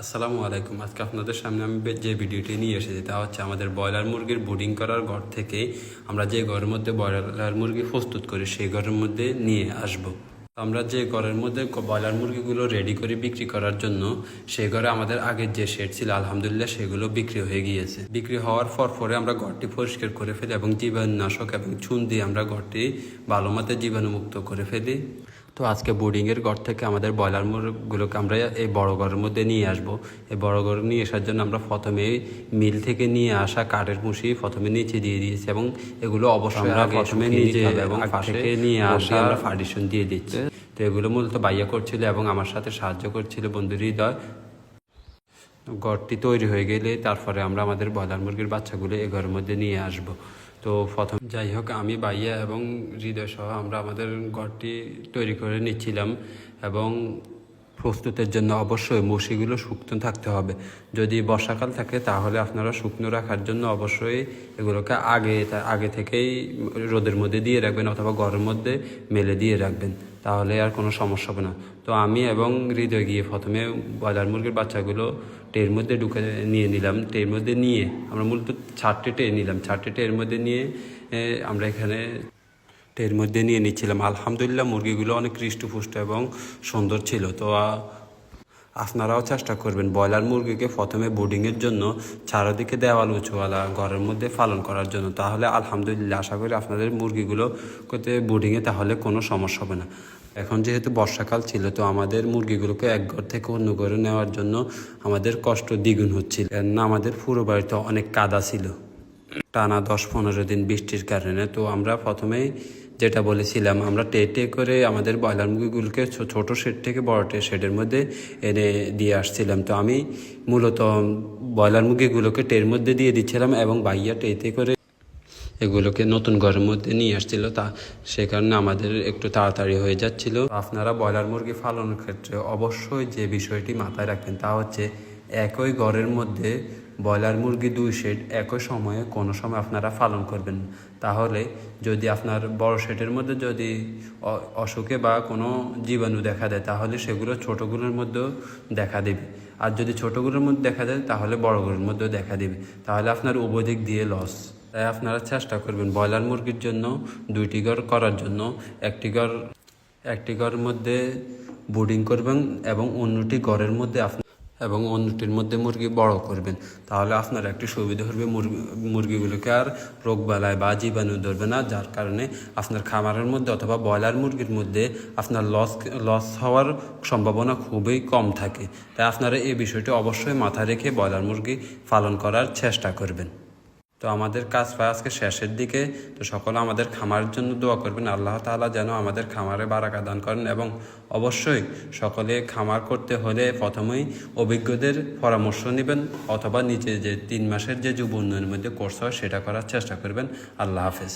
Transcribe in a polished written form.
আসসালামু আলাইকুম। আজকে আপনাদের সামনে আমি যে ভিডিওটি নিয়ে এসেছি তা হচ্ছে আমাদের ব্রয়লার মুরগির ব্রুডিং করার ঘর থেকে আমরা যে ঘরের মধ্যে ব্রয়লার মুরগি প্রস্তুত করি সেই ঘরের মধ্যে নিয়ে আসব। আমরা যে ঘরের মধ্যে ব্রয়লার মুরগিগুলো রেডি করে বিক্রি করার জন্য সেই ঘরে আমাদের আগের যে শেড ছিল আলহামদুলিল্লাহ সেগুলো বিক্রি হয়ে গিয়েছে। বিক্রি হওয়ার পরে আমরা ঘরটি পরিষ্কার করে ফেলি এবং জীবাণুনাশক এবং চুন দিয়ে আমরা ঘরটি ভালো মতো জীবাণুমুক্ত করে ফেলি। তো আজকে বোর্ডিংয়ের ঘর থেকে আমাদের ব্রয়লার মুরগিগুলোকে আমরা এই বড় ঘরের মধ্যে নিয়ে আসব। এই বড় ঘরে নিয়ে আসার জন্য আমরা প্রথমে মিল থেকে নিয়ে আসা কাঠের কুশি প্রথমে নিচে দিয়ে দিয়েছি এবং এগুলো অবশ্যই আমরা প্রথমে নিজে এবং পাশে নিয়ে আসা আমরা পার্টিশন দিয়ে দিচ্ছি। তো এগুলো মূলত বাইয়া করছিল এবং আমার সাথে সাহায্য করছিল বন্ধু হৃদয়। ঘরটি তৈরি হয়ে গেলে তারপরে আমরা আমাদের ব্রয়লার মুরগির বাচ্চাগুলো এই ঘরের মধ্যে নিয়ে আসব। তো প্রথম যাই হোক আমি ভাইয়া এবং হৃদয় সহ আমরা আমাদের ঘরটি তৈরি করে নিচ্ছিলাম এবং প্রস্তুতের জন্য অবশ্যই মশিগুলো শুকনো থাকতে হবে। যদি বর্ষাকাল থাকে তাহলে আপনারা শুকনো রাখার জন্য অবশ্যই এগুলোকে আগে থেকেই রোদের মধ্যে দিয়ে রাখবেন অথবা ঘরের মধ্যে মেলে দিয়ে রাখবেন, তাহলে আর কোনো সমস্যা হবে না। তো আমি এবং হৃদয় গিয়ে প্রথমে ব্রয়লার মুরগির বাচ্চাগুলো ট্রের মধ্যে ঢুকে নিয়ে নিলাম। ট্রের মধ্যে নিয়ে আমরা মূলত 4টে ট্রে নিলাম। 4টে ট্রের মধ্যে নিয়ে আমরা এখানে ট্রের মধ্যে নিয়ে নিচ্ছিলাম। আলহামদুলিল্লাহ মুরগিগুলো অনেক হৃষ্টপুষ্ট এবং সুন্দর ছিল। তো আপনারাও চেষ্টা করবেন ব্রয়লার মুরগিকে প্রথমে বোর্ডিংয়ের জন্য চারদিকে দেওয়াল উঁচুওয়ালা ঘরের মধ্যে পালন করার জন্য, তাহলে আলহামদুলিল্লাহ আশা করি আপনাদের মুরগিগুলো করতে বোর্ডিংয়ে তাহলে কোনো সমস্যা হবে না। এখন যেহেতু বর্ষাকাল ছিল তো আমাদের মুরগিগুলোকে এক ঘর থেকে অন্য ঘরে নেওয়ার জন্য আমাদের কষ্ট দ্বিগুণ হচ্ছিল, কেননা আমাদের পুরো বাড়িতে অনেক কাদা ছিল টানা 10-15 দিন বৃষ্টির কারণে। তো আমরা প্রথমেই যেটা বলেছিলাম আমরা ট্রে করে আমাদের ব্রয়লার মুরগিগুলোকে ছোট শেড থেকে বড় শেডের মধ্যে এনে দিয়ে আসছিলাম। তো আমি মূলত ব্রয়লার মুরগিগুলোকে ট্রের মধ্যে দিয়ে দিচ্ছিলাম এবং ভাইয়া ট্রেতে করে এগুলোকে নতুন ঘরের মধ্যে নিয়ে আসছিল। সে কারণে আমাদের একটু তাড়াতাড়ি হয়ে যাচ্ছিল। আপনারা ব্রয়লার মুরগি পালনের ক্ষেত্রে অবশ্যই যে বিষয়টি মাথায় রাখবেন তা হচ্ছে একই ঘরের মধ্যে ব্রয়লার মুরগি 2 শেড একই সময়ে কোনো সময় আপনারা পালন করবেন। তাহলে যদি আপনার বড় শেডের মধ্যে যদি অসুখে বা কোনো জীবাণু দেখা দেয় তাহলে সেগুলো ছোটোগুলোর মধ্যেও দেখা দেবে, আর যদি ছোটোগুলোর মধ্যে দেখা দেয় তাহলে বড়গুলোর মধ্যেও দেখা দেবে, তাহলে আপনার উভয় দিক দিয়ে লস। তাই আপনারা চেষ্টা করবেন ব্রয়লার মুরগির জন্য 2টি ঘর করার জন্য একটি ঘরের মধ্যে ব্রুডিং করবেন এবং অন্যটির মধ্যে মুরগি বড় করবেন, তাহলে আপনার একটি সুবিধা হবে মুরগিগুলোকে আর রোগবালাই বা জীবাণু ধরবে না, যার কারণে আপনার খামারের মধ্যে অথবা ব্রয়লার মুরগির মধ্যে আপনার লস হওয়ার সম্ভাবনা খুবই কম থাকে। তাই আপনারা এই বিষয়টি অবশ্যই মাথায় রেখে ব্রয়লার মুরগি পালন করার চেষ্টা করবেন। তো আমাদের কাজ প্রায় আজকে শেষের দিকে। তো সকলে আমাদের খামারের জন্য দোয়া করবেন, আল্লাহ তাআলা যেন আমাদের খামারে বারাকা দান করেন এবং অবশ্যই সকলে খামার করতে হলে প্রথমেই অভিজ্ঞদের পরামর্শ নেবেন অথবা নিচে যে 3 মাসের যে যুব উন্নয়নের মধ্যে কোর্স হয় সেটা করার চেষ্টা করবেন। আল্লাহ হাফেজ।